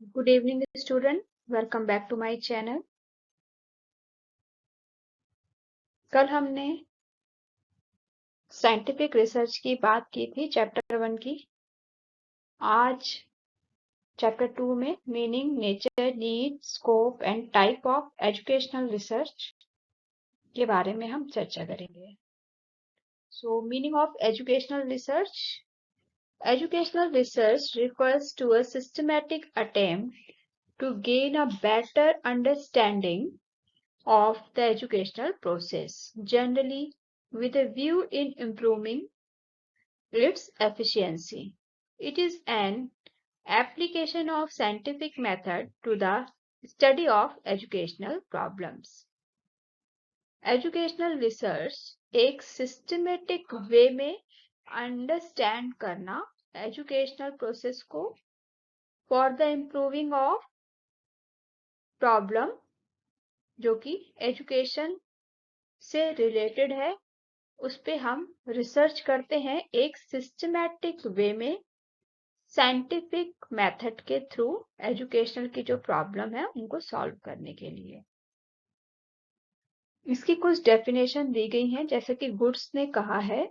Good evening, student. Welcome back to my channel. कल हमने scientific research की बात की थी चैप्टर 1 की। आज चैप्टर 2 में meaning, nature, need, scope and type of educational research के बारे में हम चर्चा करेंगे। So, meaning of educational research. Educational research refers to a systematic attempt to gain a better understanding of the educational process, generally with a view in improving its efficiency. It is an application of scientific method to the study of educational problems. Educational research एक systematic way में understand करना educational process को for the improving of problem जो कि education से related है, उस पे हम रिसर्च करते हैं एक सिस्टमैटिक वे में साइंटिफिक मेथड के थ्रू एजुकेशनल की जो प्रॉब्लम है उनको सॉल्व करने के लिए। इसकी कुछ डेफिनेशन दी गई हैं, जैसे कि गुड्स ने कहा है,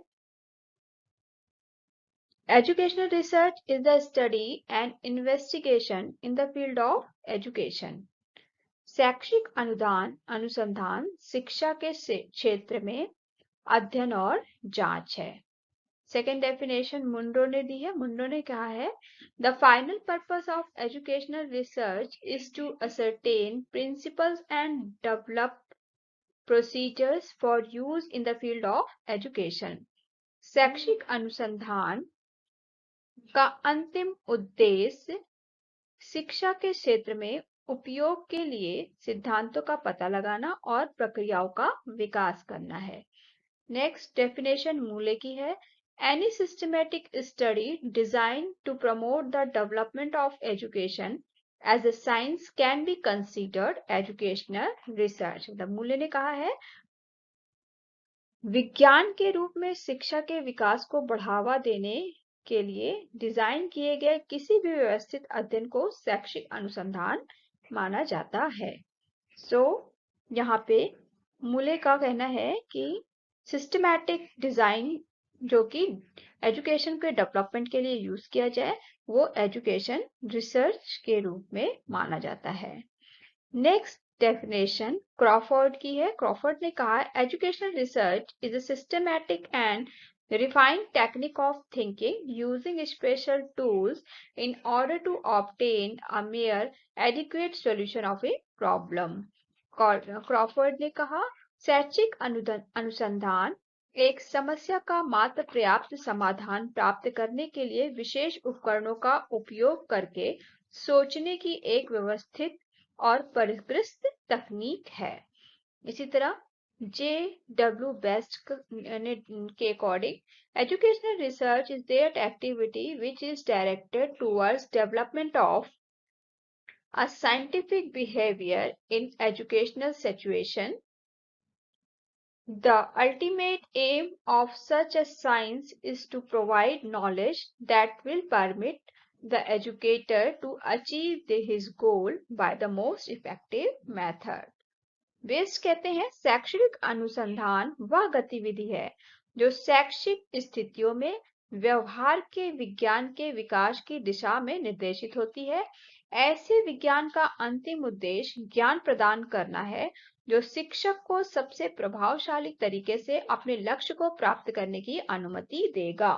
educational research is the study and investigation in the field of education. शैक्षिक अनुसंधान शिक्षा के क्षेत्र में अध्ययन और जांच है। सेकेंड डेफिनेशन मुंडो ने दी है। मुंडो ने कहा है, the final purpose of educational research is to ascertain principles and develop procedures for use in the field of education. शैक्षिक अनुसंधान का अंतिम उद्देश्य शिक्षा के क्षेत्र में उपयोग के लिए सिद्धांतों का पता लगाना और प्रक्रियाओं का विकास करना है। नेक्स्ट डेफिनेशन मूले की है, any systematic study designed to promote the development of education as a science can be considered educational research। मतलब मूल्य ने कहा है, विज्ञान के रूप में शिक्षा के विकास को बढ़ावा देने के लिए डिजाइन किए गए किसी भी व्यवस्थित अध्ययन को शैक्षिक अनुसंधान माना जाता है। यहाँ पे मूल्य का कहना है कि सिस्टमैटिक डिजाइन जो कि एजुकेशन के डेवलपमेंट के लिए यूज किया जाए, वो एजुकेशन रिसर्च के रूप में माना जाता है। नेक्स्ट डेफिनेशन क्रॉफोर्ड की है। क्रॉफोर्ड ने कहा, educational research is a systematic and refined technique of thinking using special tools in order to obtain a mere adequate solution of a problem। Crawford ने कहा, शैक्षिक अनुसंधान एक समस्या का मात्र पर्याप्त समाधान प्राप्त करने के लिए विशेष उपकरणों का उपयोग करके सोचने की एक व्यवस्थित और परिष्कृत तकनीक है। इसी तरह J.W. बेस्ट के according, educational research is that activity which is directed towards development of a scientific behavior in educational situation. The ultimate aim of such a science is to provide knowledge that will permit the educator to achieve his goal by the most effective method. Best कहते हैं, शैक्षणिक अनुसंधान वह गतिविधि है जो शैक्षिक स्थितियों में व्यवहार के विज्ञान के विकास की दिशा में निर्देशित होती है। ऐसे विज्ञान का अंतिम उद्देश्य ज्ञान प्रदान करना है जो शिक्षक को सबसे प्रभावशाली तरीके से अपने लक्ष्य को प्राप्त करने की अनुमति देगा।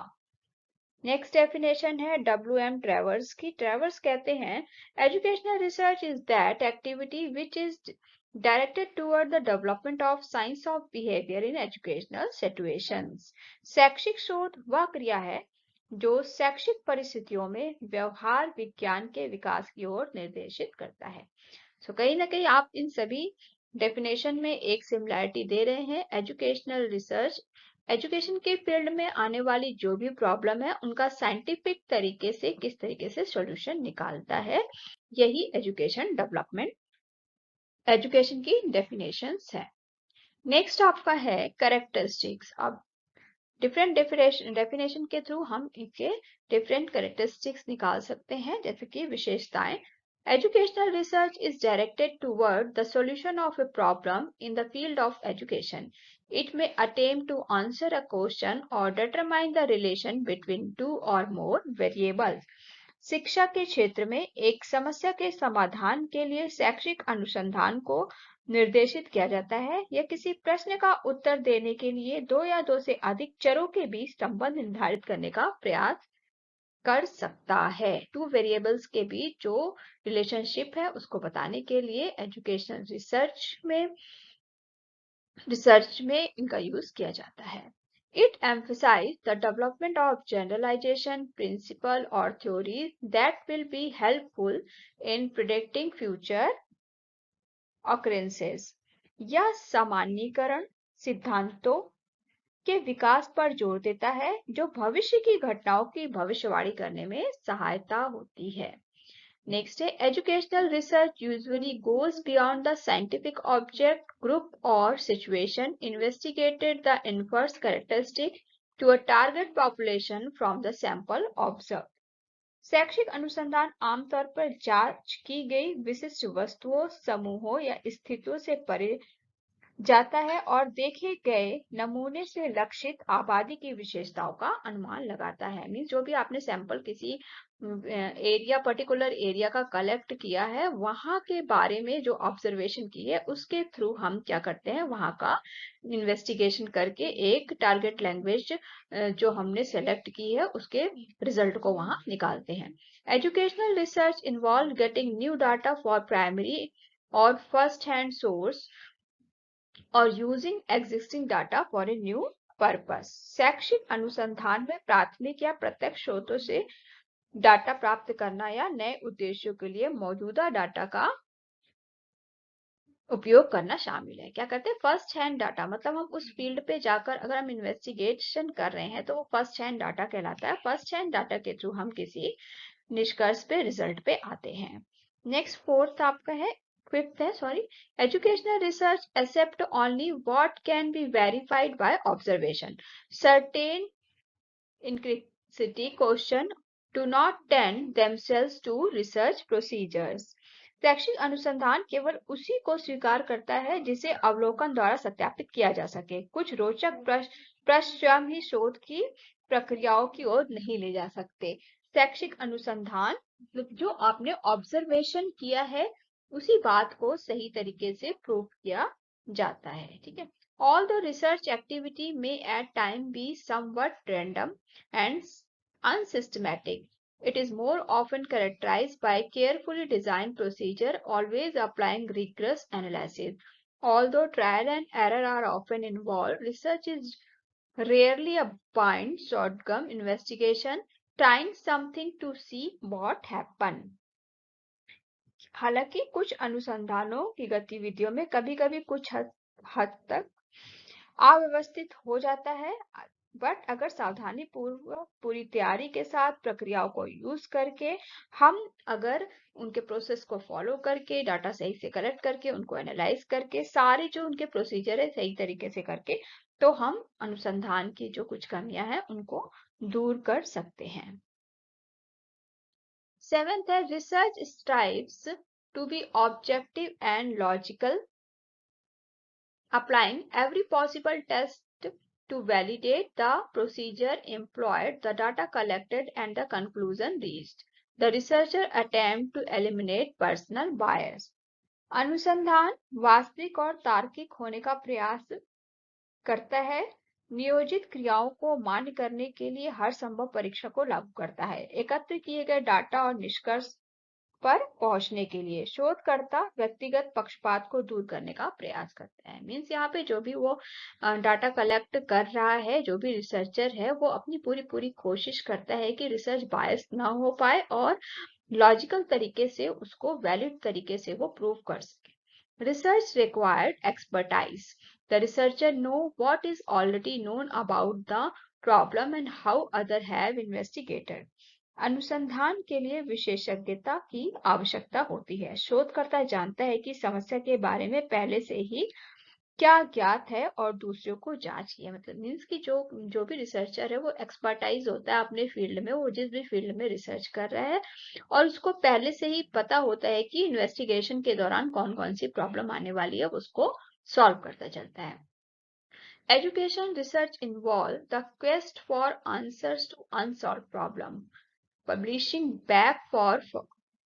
नेक्स्ट डेफिनेशन है W.M. ट्रेवर्स की। ट्रेवर्स कहते हैं, educational research is that activity which is directed toward the development of science of behavior in educational situations। शैक्षिक शोध वह क्रिया है जो शैक्षिक परिस्थितियों में व्यवहार विज्ञान के विकास की ओर निर्देशित करता है। कहीं ना कहीं आप इन सभी डेफिनेशन में एक सिमिलैरिटी दे रहे हैं। एजुकेशनल रिसर्च एजुकेशन के फील्ड में आने वाली जो भी प्रॉब्लम है उनका साइंटिफिक तरीके से किस तरीके से सॉल्यूशन निकालता है, यही एजुकेशन डेवलपमेंट एजुकेशन की डेफिनेशंस है। नेक्स्ट आपका है कैरेक्टरिस्टिक्स। अब डिफरेंट डेफिनेशन के थ्रू हम इनके डिफरेंट कैरेक्टरिस्टिक्स निकाल सकते हैं, जैसे कि विशेषताएं। Educational research is directed toward the solution of a problem in the field of education. It may attempt to answer a question or determine the relation between two or more variables. शिक्षा के क्षेत्र में एक समस्या के समाधान के लिए शैक्षिक अनुसंधान को निर्देशित किया जाता है। यह किसी प्रश्न का उत्तर देने के लिए दो या दो से अधिक चरों के बीच संबंध निर्धारित करने का प्रयास कर सकता है। टू वेरिएबल्स के बीच जो रिलेशनशिप है उसको बताने के लिए एजुकेशनल रिसर्च में इनका यूज किया जाता है। It emphasizes the development of generalization, principle or theories that will be helpful in predicting future occurrences. यह सामान्यीकरण सिद्धांतों के विकास पर जोर देता है जो भविष्य की घटनाओं की भविष्यवाणी करने में सहायता होती है। Next है educational research usually goes beyond the scientific object, group or situation, investigated the inverse characteristic to a target population from the sample observed. शैक्षिक अनुसंधान आमतौर पर जांच की गई विशिष्ट वस्तुओं, समूहों या स्थितियों से परे जाता है और देखे गए नमूने से लक्षित आबादी की विशेषताओं का अनुमान लगाता है। मीन्स जो भी आपने सैंपल किसी पर्टिकुलर एरिया का कलेक्ट किया है वहां के बारे में जो ऑब्जर्वेशन की है उसके थ्रू हम क्या करते हैं वहां का इन्वेस्टिगेशन करके एक टारगेट लैंग्वेज जो हमने सेलेक्ट की है उसके रिजल्ट को वहां निकालते हैं। Educational research involve getting new data for primary और फर्स्ट हैंड सोर्स और using existing data for a new purpose. शैक्षिक अनुसंधान में प्राथमिक या प्रत्यक्ष स्रोतों से डाटा प्राप्त करना या नए उद्देश्यों के लिए मौजूदा डाटा का उपयोग करना शामिल है। क्या करते हैं फर्स्ट हैंड डाटा, मतलब हम उस फील्ड पे जाकर अगर हम इन्वेस्टिगेशन कर रहे हैं तो वो फर्स्ट हैंड डाटा कहलाता है। फर्स्ट हैंड डाटा के थ्रू हम किसी निष्कर्ष पे रिजल्ट पे आते हैं। नेक्स्ट फोर्थ आपका है फिफ्थ है sorry educational research accept only what can be verified by observation. Certain inclusivity question do not tend themselves to research procedures. शैक्षिक अनुसंधान केवल उसी को स्वीकार करता है जिसे अवलोकन द्वारा सत्यापित किया जा सके। कुछ रोचक प्रश्न स्वयं ही शोध की प्रक्रियाओं की ओर नहीं ले जा सकते। शैक्षिक अनुसंधान जो आपने ऑब्जर्वेशन किया है उसी बात को सही तरीके से प्रूव किया जाता है। ठीक है। Although research activity may at times be somewhat random and unsystematic, it is more often characterized by carefully designed procedure, always applying rigorous analysis. Although trial and error are often involved, research is rarely a blind shotgun investigation, trying something to see what happened. हालांकि कुछ अनुसंधानों की गतिविधियों में कभी-कभी कुछ हद तक अव्यवस्थित हो जाता है, बट अगर सावधानी पूर्वक पूरी तैयारी के साथ प्रक्रियाओं को यूज करके हम अगर उनके प्रोसेस को फॉलो करके डाटा सही से कलेक्ट करके उनको एनालाइज करके सारे जो उनके प्रोसीजर है सही तरीके से करके तो हम अनुसंधान की जो कुछ कमियां हैं उनको दूर कर सकते हैं। सेवेंथ है research strives to be objective and logical, applying every possible test to validate the procedure employed, the data collected, and the conclusion reached. The researcher attempt to eliminate personal bias. अनुसंधान वास्तविक और तार्किक होने का प्रयास करता है, नियोजित क्रियाओं को मान्य करने के लिए हर संभव परीक्षा को लागू करता है, एकत्र किए गए डाटा और निष्कर्ष पर पहुंचने के लिए शोधकर्ता व्यक्तिगत पक्षपात को दूर करने का प्रयास करता है। मीन्स यहाँ पे जो भी वो डाटा कलेक्ट कर रहा है, जो भी रिसर्चर है वो अपनी पूरी कोशिश करता है कि रिसर्च बायस ना हो पाए और लॉजिकल तरीके से उसको वैलिड तरीके से वो प्रूव कर सके। Research required expertise. The researcher know what is already known about the problem and how others have investigated. अनुसंधान के लिए विशेषज्ञता की आवश्यकता होती है। शोधकर्ता जानता है कि समस्या के बारे में पहले से ही क्या ज्ञात है और दूसरों को जांचिए। मतलब मीन्स कि जो भी रिसर्चर है वो एक्सपर्टाइज होता है अपने फील्ड में, वो जिस भी फील्ड में रिसर्च कर रहा है और उसको पहले से ही पता होता है कि इन्वेस्टिगेशन के दौरान कौन कौन सी प्रॉब्लम आने वाली है, उसको सॉल्व करता चलता है। Education research involves the quest for answers to unsolved problems. Publishing back for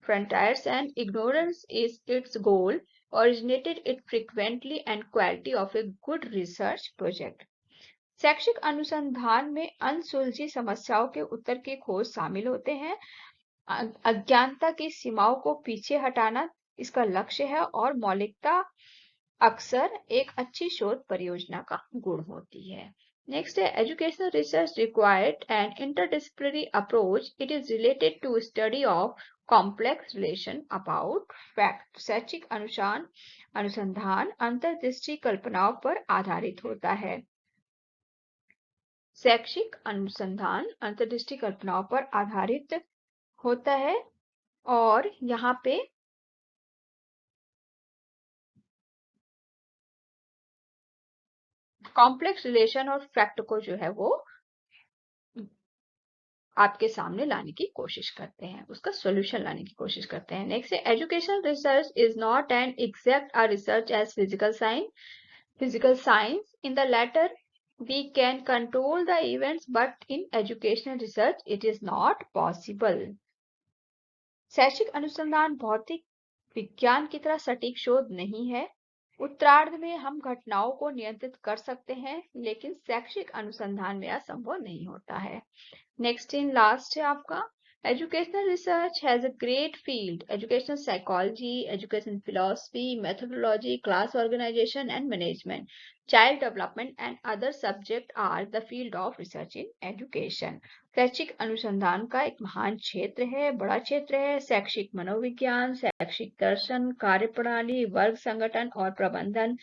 frontiers and ignorance is its goal. Originated it frequently and quality of a good research project. शैक्षिक अनुसंधान में अनसुलझी समस्याओं के उत्तर की खोज शामिल होते हैं। अज्ञानता की सीमाओं को पीछे हटाना इसका लक्ष्य है और मौलिकता अक्सर एक अच्छी शोध परियोजना का गुण होती है। नेक्स्ट है educational research required an interdisciplinary approach. It is related to study of complex relation about fact. शैक्षिक अनुसंधान अंतर्दृष्टि कल्पनाओं पर आधारित होता है। शैक्षिक अनुसंधान अंतर्दृष्टि कल्पनाओं पर आधारित होता है और यहाँ पे कॉम्प्लेक्स रिलेशन और फैक्ट को जो है वो आपके सामने लाने की कोशिश करते हैं, उसका सॉल्यूशन लाने की कोशिश करते हैं। नेक्स्ट है educational research is not an exact research as physical science. In the latter we can control the events, but in educational research it is not possible. शैक्षिक अनुसंधान भौतिक विज्ञान की तरह सटीक शोध नहीं है। उत्तरार्ध में हम घटनाओं को नियंत्रित कर सकते हैं, लेकिन शैक्षिक अनुसंधान में यह संभव नहीं होता है। नेक्स्ट इन लास्ट है आपका educational research has a great field. Educational psychology, education philosophy, methodology, class organisation and management, child development and other subject are the field of research in education. शैक्षिक अनुसंधान का एक महान क्षेत्र है, बड़ा क्षेत्र है। शैक्षिक मनोविज्ञान, शैक्षिक दर्शन, कार्यप्रणाली, वर्ग संगठन और प्रबंधन,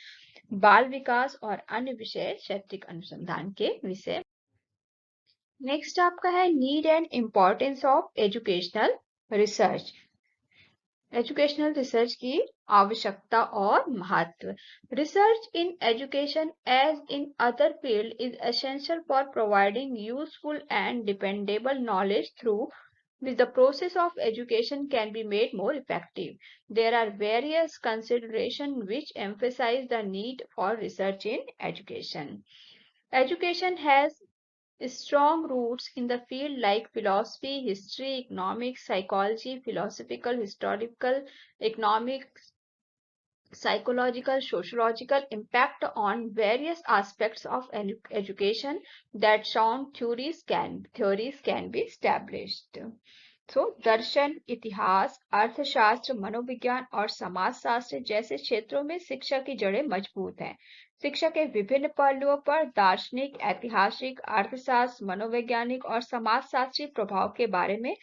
बाल विकास और अन्य विषय शैक्षिक अनुसंधान के विषय। नेक्स्ट आपका है need and importance of educational research. Educational research की आवश्यकता और महत्व। Research in education as in other field is essential for providing useful and dependable knowledge through which the process of education can be made more effective. There are various considerations which emphasize the need for research in education. Education has strong roots in the field like philosophy, history, economics, psychology, philosophical, historical, economics, psychological, sociological impact on various aspects of education that sound theories can be established. So, दर्शन, इतिहास, अर्थशास्त्र, मनोविज्ञान और समाजशास्त्र जैसे क्षेत्रों में शिक्षा की जड़ें मजबूत हैं। शिक्षा के विभिन्न पहलुओं पर दार्शनिक, ऐतिहासिक, अर्थशास्त्र, मनोवैज्ञानिक और समाजशास्त्री प्रभाव के बारे में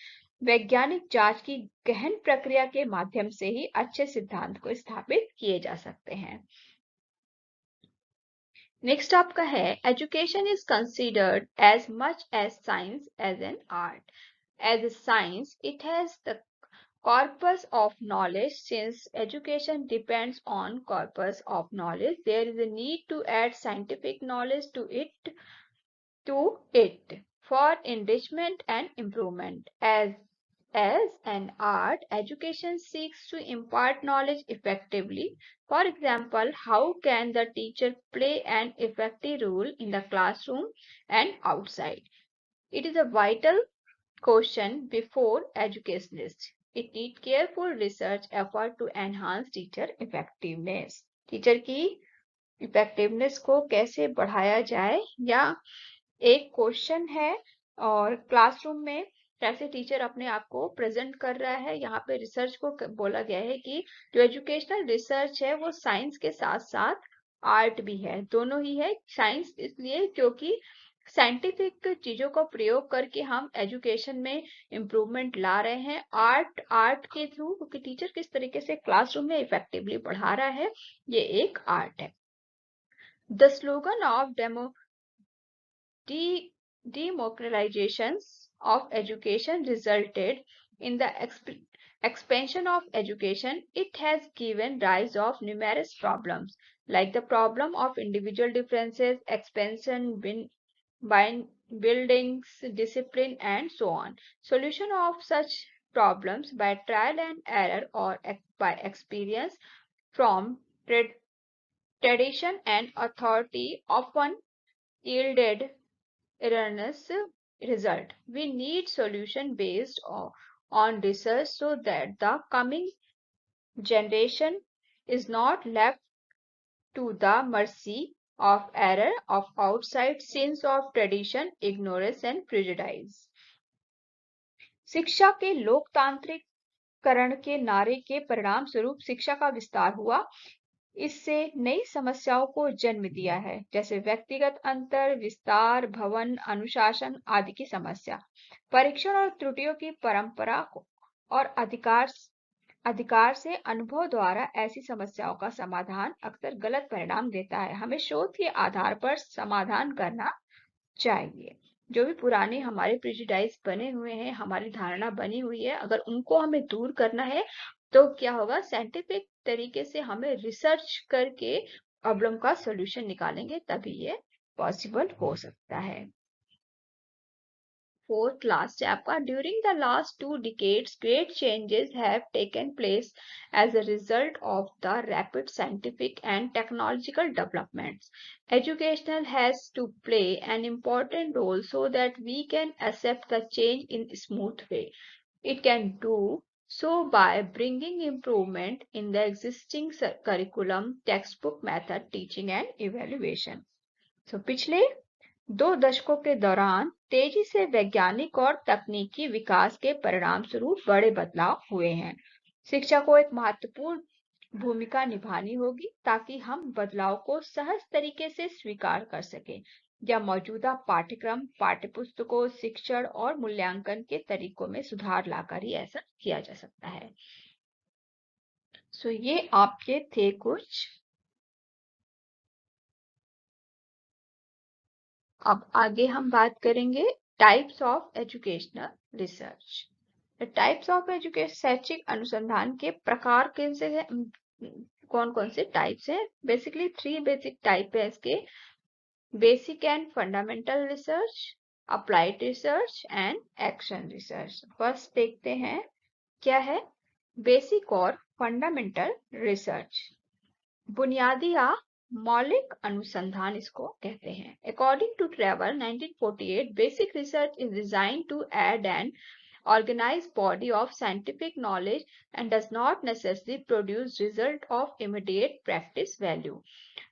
वैज्ञानिक जांच की गहन प्रक्रिया के माध्यम से ही अच्छे सिद्धांत को स्थापित किए जा सकते हैं। नेक्स्ट आपका है education is considered as much as science as an art. As a science, it has the corpus of knowledge. Since education depends on corpus of knowledge, there is a need to add scientific knowledge to it for enrichment and improvement. As an art, education seeks to impart knowledge effectively. For example, how can the teacher play an effective role in the classroom and outside? It is a vital question before educationists. It needs careful research effort to enhance teacher effectiveness. Teacher की effectiveness को कैसे बढ़ाया जाए, या एक question है और classroom में कैसे टीचर अपने आप को प्रेजेंट कर रहा है। यहाँ पे रिसर्च को बोला गया है कि जो एजुकेशनल रिसर्च है वो साइंस के साथ साथ आर्ट भी है, दोनों ही है। साइंस इसलिए क्योंकि साइंटिफिक चीजों का प्रयोग करके हम एजुकेशन में इम्प्रूवमेंट ला रहे हैं। आर्ट के थ्रू, क्योंकि टीचर किस तरीके से क्लासरूम में इफेक्टिवली पढ़ा रहा है, ये एक आर्ट है। The slogan of democratization of education resulted in the expansion of education. It has given rise of numerous problems. like the problem of individual differences, expansion, buildings, discipline, and so on. Solution of such problems by trial and error or by experience from tradition and authority often yielded erroneous result. We need solution based on research so that the coming generation is not left to the mercy of error of outside sins of tradition, ignorance and prejudice. शिक्षा के लोकतांत्रिकरण के नारे के परिणाम स्वरूप शिक्षा का विस्तार हुआ। इससे नई समस्याओं को जन्म दिया है, जैसे व्यक्तिगत अंतर, विस्तार, भवन, अनुशासन आदि की समस्या। परीक्षण और त्रुटियों की परंपरा और अधिकार से अनुभव द्वारा ऐसी समस्याओं का समाधान अक्सर गलत परिणाम देता है। हमें शोध के आधार पर समाधान करना चाहिए। जो भी पुराने हमारे प्रेजुडाइज बने हुए हैं, हमारी धारणा बनी हुई है, अगर उनको हमें दूर करना है तो क्या होगा, साइंटिफिक तरीके से हमें रिसर्च करके प्रॉब्लम का सॉल्यूशन निकालेंगे, तभी ये पॉसिबल हो सकता है। Fourth last chapter, during the last 2 decades, great changes have taken place as a result of the rapid scientific and technological developments. Education has to play an important role so that we can accept the change in a smooth way. It can do so by bringing improvement in the existing curriculum, textbook method, teaching and evaluation. So, पिछले 2 दशकों के दौरान तेजी से वैज्ञानिक और तकनीकी विकास के परिणाम स्वरूप बड़े बदलाव हुए हैं। शिक्षा को एक महत्वपूर्ण भूमिका निभानी होगी ताकि हम बदलाव को सहज तरीके से स्वीकार कर सकें, या मौजूदा पाठ्यक्रम, पाठ्यपुस्तकों, शिक्षण और मूल्यांकन के तरीकों में सुधार लाकर ही ऐसा किया जा सकता है। ये आपके थे कुछ। अब आगे हम बात करेंगे types of educational research. Types of education, शैक्षिक अनुसंधान के प्रकार कौन कौन से टाइप्स हैं? बेसिकली 3 बेसिक टाइप है इसके: basic and fundamental research, applied research and action research. First देखते हैं क्या है बेसिक और फंडामेंटल रिसर्च। बुनियादी या मौलिक अनुसंधान इसको कहते हैं। According to Trevor 1948, basic research is designed to add an organized body of scientific knowledge and does not necessarily produce result of immediate practice value.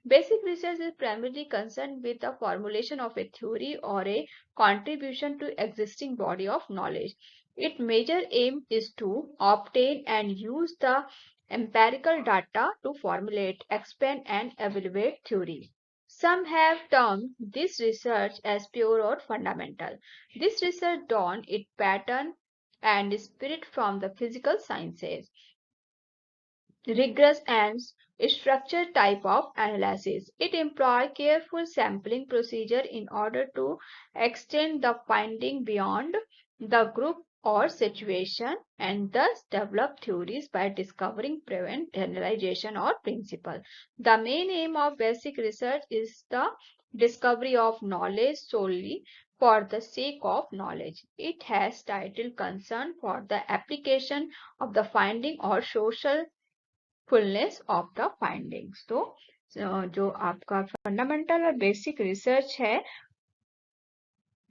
Basic research is primarily concerned with the formulation of a theory or a contribution to existing body of knowledge. Its major aim is to obtain and use the empirical data to formulate, expand, and evaluate theory. Some have termed this research as pure or fundamental. This research draws its pattern and spirit from the physical sciences, rigorous and structured type of analysis. It employs careful sampling procedure in order to extend the finding beyond the group or situation and thus develop theories by discovering prevent generalization or principle. The main aim of basic research is the discovery of knowledge solely for the sake of knowledge. It has title concern for the application of the finding or social fullness of the findings. तो जो आपका fundamental और basic research है,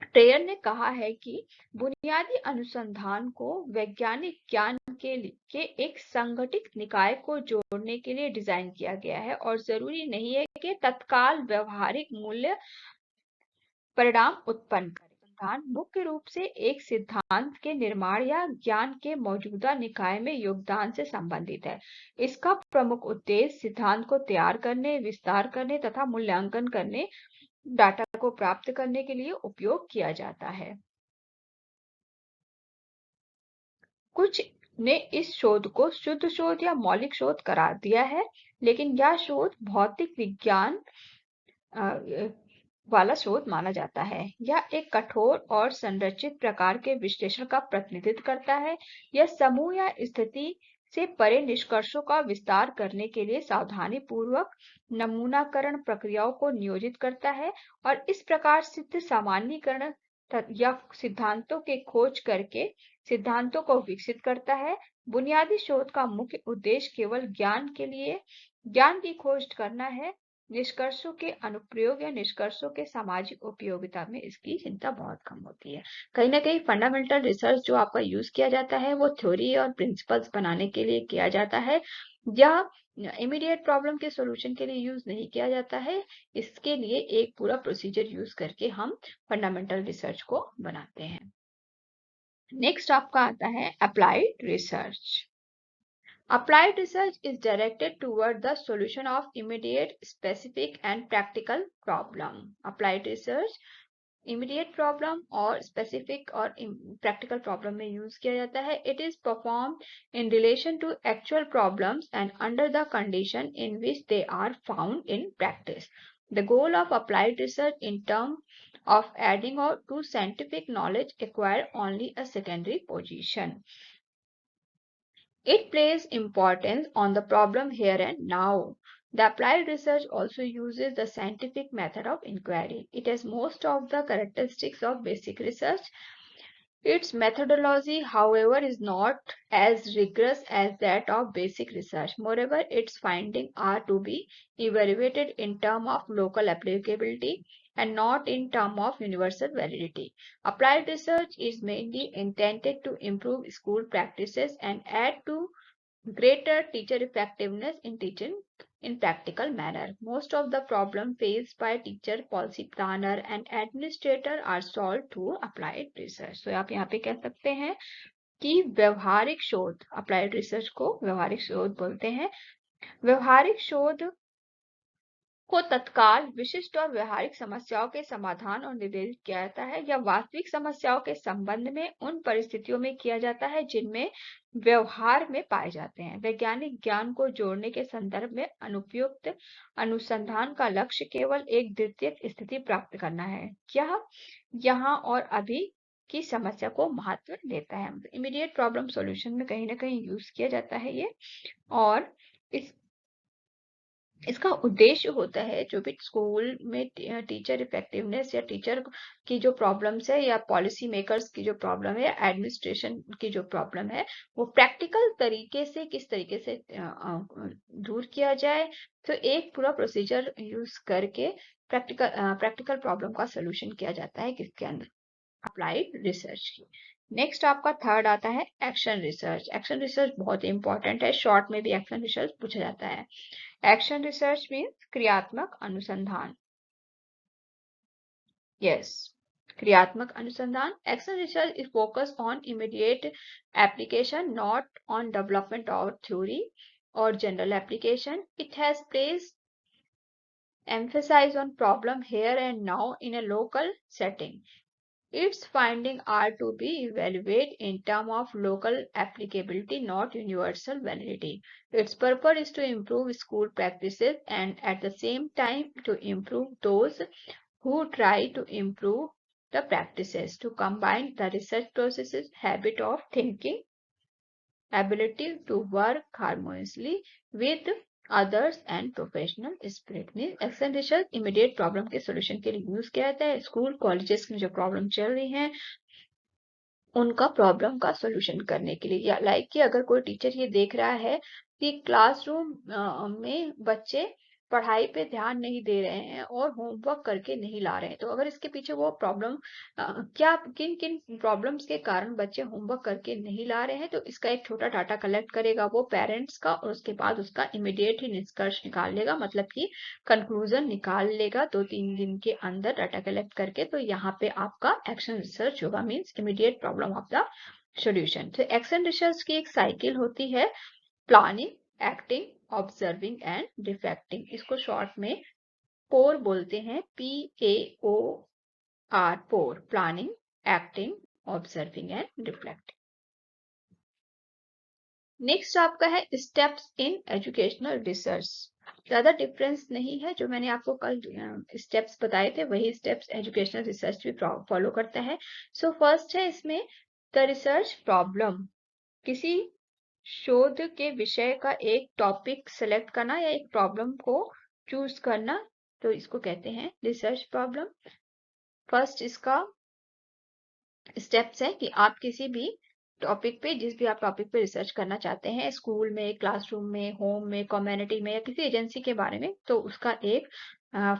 ट्रेयर ने कहा है कि बुनियादी अनुसंधान को वैज्ञानिक ज्ञान के एक संगठित निकाय को जोड़ने के लिए डिजाइन किया गया है और जरूरी नहीं है कि तत्काल व्यवहारिक मूल्य परिणाम उत्पन्न करे। मुख्य रूप से एक सिद्धांत के निर्माण या ज्ञान के मौजूदा निकाय में योगदान से संबंधित है। इसका प्रमुख उद्देश्य सिद्धांत को तैयार करने, विस्तार करने तथा मूल्यांकन करने, डाटा को प्राप्त करने के लिए उपयोग किया जाता है। कुछ ने इस शोध को शुद्ध शोध या मौलिक शोध करार दिया है, लेकिन यह शोध भौतिक विज्ञान वाला शोध माना जाता है। यह एक कठोर और संरचित प्रकार के विश्लेषण का प्रतिनिधित्व करता है। यह समूह या स्थिति से परे निष्कर्षों का विस्तार करने के लिए सावधानीपूर्वक नमूनाकरण प्रक्रियाओं को नियोजित करता है और इस प्रकार सिद्ध सामान्यीकरण या सिद्धांतों के खोज करके सिद्धांतों को विकसित करता है। बुनियादी शोध का मुख्य उद्देश्य केवल ज्ञान की खोज करना है। निष्कर्षों के अनुप्रयोग या निष्कर्षों के सामाजिक उपयोगिता में इसकी चिंता बहुत कम होती है। कहीं ना कहीं फंडामेंटल रिसर्च जो आपका यूज किया जाता है वो थ्योरी और प्रिंसिपल्स बनाने के लिए किया जाता है, या इमीडिएट प्रॉब्लम के सॉल्यूशन के लिए यूज नहीं किया जाता है। इसके लिए एक पूरा प्रोसीजर यूज करके हम फंडामेंटल रिसर्च को बनाते हैं। नेक्स्ट आपका आता है applied research. Applied research is directed toward the solution of immediate, specific and practical problem. Applied research immediate problem और specific और practical problem में use किया जाता है. It is performed in relation to actual problems and under the condition in which they are found in practice. The goal of applied research in terms of adding to scientific knowledge acquire only a secondary position. It places importance on the problem here and now. The applied research also uses the scientific method of inquiry. It has most of the characteristics of basic research. Its methodology, however, is not as rigorous as that of basic research. Moreover, its findings are to be evaluated in terms of local applicability and not in terms of universal validity. Applied research is mainly intended to improve school practices and add to greater teacher effectiveness in teaching in practical manner. Most of the problems faced by teacher, policy planner and administrator are solved through applied research. So आप यहाँ पे कह सकते हैं कि व्यवहारिक शोध, applied research को व्यवहारिक शोध बोलते हैं। व्यवहारिक शोध को तत्काल विशिष्ट और व्यवहारिक समस्याओं के समाधान और निर्देशित किया जाता है या वास्तविक समस्याओं के संबंध में उन परिस्थितियों में किया जाता है जिनमें व्यवहार में पाए जाते हैं। वैज्ञानिक ज्ञान को जोड़ने के संदर्भ में अनुपयुक्त अनुसंधान का लक्ष्य केवल एक द्वितीयक स्थिति प्राप्त करना है। यह यहाँ और अभी की समस्या को महत्व देता है। इमीडिएट प्रॉब्लम सॉल्यूशन में कहीं ना कहीं यूज किया जाता है ये, और इसका उद्देश्य होता है जो भी स्कूल में टीचर इफेक्टिवनेस या टीचर की जो प्रॉब्लम्स है या पॉलिसी मेकर्स की जो प्रॉब्लम है या एडमिनिस्ट्रेशन की जो प्रॉब्लम है वो प्रैक्टिकल तरीके से किस तरीके से दूर किया जाए। तो एक पूरा प्रोसीजर यूज करके प्रैक्टिकल प्रॉब्लम का सोल्यूशन किया जाता है किसके अंदर, अप्लाइड रिसर्च की। नेक्स्ट आपका थर्ड आता है एक्शन रिसर्च। एक्शन रिसर्च बहुत इंपॉर्टेंट है, शॉर्ट में भी एक्शन रिसर्च पूछा जाता है। एक्शन रिसर्च मीन्स क्रियात्मक अनुसंधान। यस, क्रियात्मक अनुसंधान। Action research is focus on immediate application, not on development और थ्योरी और general application. It has placed emphasis on problem here and now in a local setting. Its findings are to be evaluated in terms of local applicability, not universal validity. Its purpose is to improve school practices and at the same time to improve those who try to improve the practices, to combine the research processes, habit of thinking, ability to work harmoniously with others and professional spirit। Mean action research immediate problem के solution के लिए use किया जाता है। School colleges में जो problem चल रही है उनका प्रॉब्लम का सोल्यूशन करने के लिए, या लाइक कि अगर कोई टीचर ये देख रहा है कि क्लासरूम में बच्चे पढ़ाई पे ध्यान नहीं दे रहे हैं और होमवर्क करके नहीं ला रहे हैं, तो अगर इसके पीछे वो प्रॉब्लम क्या किन किन प्रॉब्लम्स के कारण बच्चे होमवर्क करके नहीं ला रहे हैं, तो इसका एक छोटा डाटा कलेक्ट करेगा वो पेरेंट्स का, और उसके बाद उसका इमीडिएट ही निष्कर्ष निकाल लेगा, मतलब कि कंक्लूजन निकाल लेगा 2-3 दिन के अंदर डाटा कलेक्ट करके। तो यहाँ पे आपका एक्शन रिसर्च होगा, means immediate problem of the solution. तो एक्शन रिसर्च की एक साइकिल होती है, planning, acting, observing and reflecting. इसको शॉर्ट में पोर बोलते हैं, PAOR, पोर, planning, acting, observing and reflecting. Next आपका है स्टेप्स इन एजुकेशनल रिसर्च। ज्यादा डिफरेंस नहीं है, जो मैंने आपको कल स्टेप्स बताए थे वही स्टेप्स एजुकेशनल रिसर्च भी फॉलो करता है। सो फर्स्ट है इसमें द रिसर्च प्रॉब्लम। किसी शोध के विषय का एक टॉपिक सेलेक्ट करना या एक प्रॉब्लम को चूज करना, तो इसको कहते हैं रिसर्च प्रॉब्लम। फर्स्ट इसका स्टेप्स है कि आप किसी भी टॉपिक पे, जिस भी आप टॉपिक पे रिसर्च करना चाहते हैं, स्कूल में, क्लासरूम में, होम में, कम्युनिटी में या किसी एजेंसी के बारे में, तो उसका एक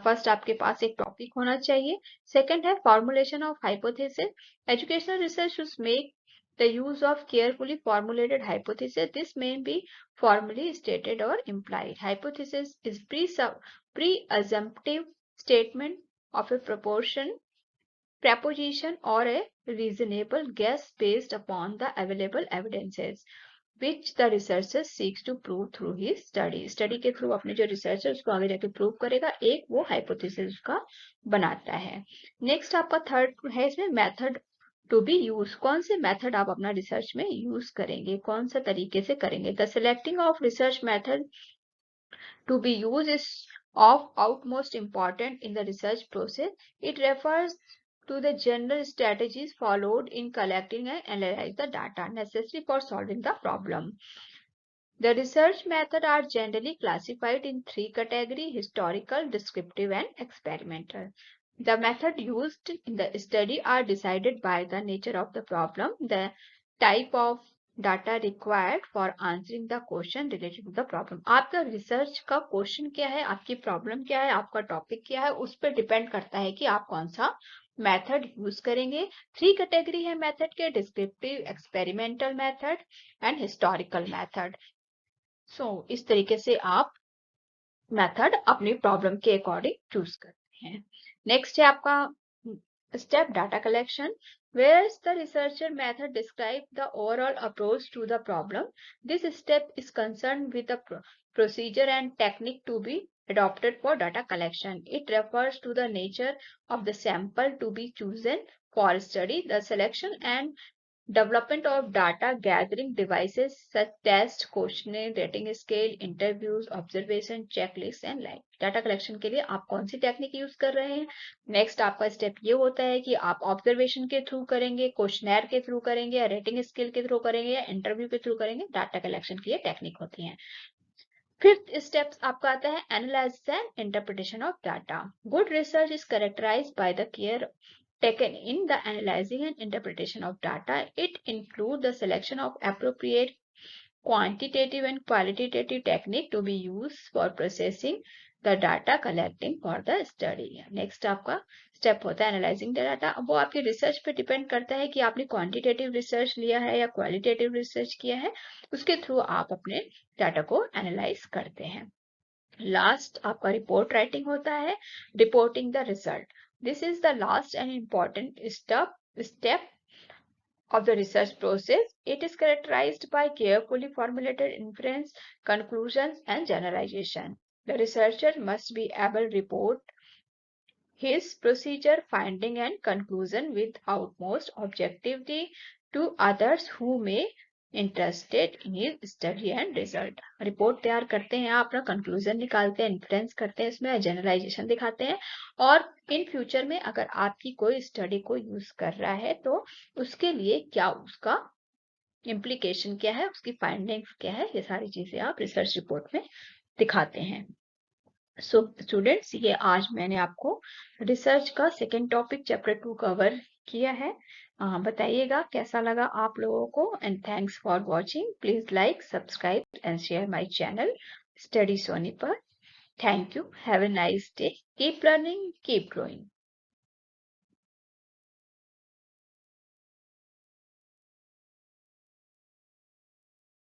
फर्स्ट आपके पास एक टॉपिक होना चाहिए। सेकंड है formulation of hypothesis. Educational research should make the use of carefully formulated hypothesis. This may be formally stated or implied. Hypothesis is presumptive statement of a proposition or a reasonable guess based upon the available evidences which the researcher seeks to prove through his study. Study के through अपने जो research है उसको आगे जाके prove करेगा, एक वो हाइपोथेसिस का बनाता है। नेक्स्ट आपका थर्ड है इसमें मेथड टू बी यूज। कौन से मेथड आप अपना रिसर्च में यूज करेंगे, कौन सा तरीके से करेंगे। The selecting of research method to be used is of utmost importance in the research process. It refers to the general strategies followed in collecting and analyzing the data necessary for solving the problem. The research methods are generally classified in three categories: historical, descriptive, and experimental. The method used in the study are decided by the nature of the problem, the type of data required for answering the question related to the problem. आपका research का question क्या है, आपकी problem क्या है, आपका topic क्या है, उस पर डिपेंड करता है कि आप कौन सा मेथड यूज करेंगे। थ्री कैटेगरी है मेथड के: descriptive, experimental method and historical method. So इस तरीके से आप मेथड अपनी प्रॉब्लम के अकॉर्डिंग चूज करते हैं। नेक्स्ट है आपका step data collection, whereas the researcher method describe the overall approach to the problem. This step is concerned with the procedure and technique to be adopted for data collection. It refers to the nature of the sample to be chosen for study, the selection and development of data gathering devices such test, questionnaire, rating scale, interviews, observation, checklists and like. Data collection के लिए आप कौन सी technique use कर रहे हैं। Next आपका step ये होता है कि आप ऑब्जर्वेशन के थ्रू करेंगे, क्वेश्चनर के थ्रू करेंगे, या रेटिंग स्केल के थ्रू करेंगे, या इंटरव्यू के थ्रू करेंगे। डाटा कलेक्शन की ये टेक्निक होती है। फिफ्थ स्टेप आपका आता है analysis and interpretation of data. Good research is characterised by the care taken in the analyzing and interpretation of data. It includes the selection of appropriate quantitative and qualitative technique to be used for processing the data collecting for the study. Next आपका step होता है analysing the data. वो आपके research पे depend करता है कि आपने क्वांटिटेटिव रिसर्च लिया है या क्वालिटेटिव रिसर्च किया है, उसके थ्रू आप अपने डाटा को एनालाइज करते हैं। लास्ट आपका रिपोर्ट राइटिंग होता है, reporting the result. This is the last and important step of the research process. It is characterized by carefully formulated inference, conclusions, and generalization. The researcher must be able to report his procedure, finding, and conclusion with utmost objectivity to others who may interested in his study and result. Report तैयार करते हैं, आप अपना conclusion निकालते हैं, inference करते हैं, इसमें जनरलाइजेशन दिखाते हैं, और इन फ्यूचर में अगर आपकी कोई स्टडी को यूज कर रहा है तो उसके लिए क्या उसका इम्प्लीकेशन क्या है, उसकी फाइंडिंग्स क्या है, ये सारी चीजें आप रिसर्च रिपोर्ट में दिखाते हैं। सो स्टूडेंट्स, ये आज मैंने आपको रिसर्च का सेकेंड टॉपिक चैप्टर 2 कवर किया है। बताइएगा कैसा लगा आप लोगों को, and thanks for watching. Please like, subscribe and share my channel study Sonipat. Thank you, have a nice day, keep learning, keep growing.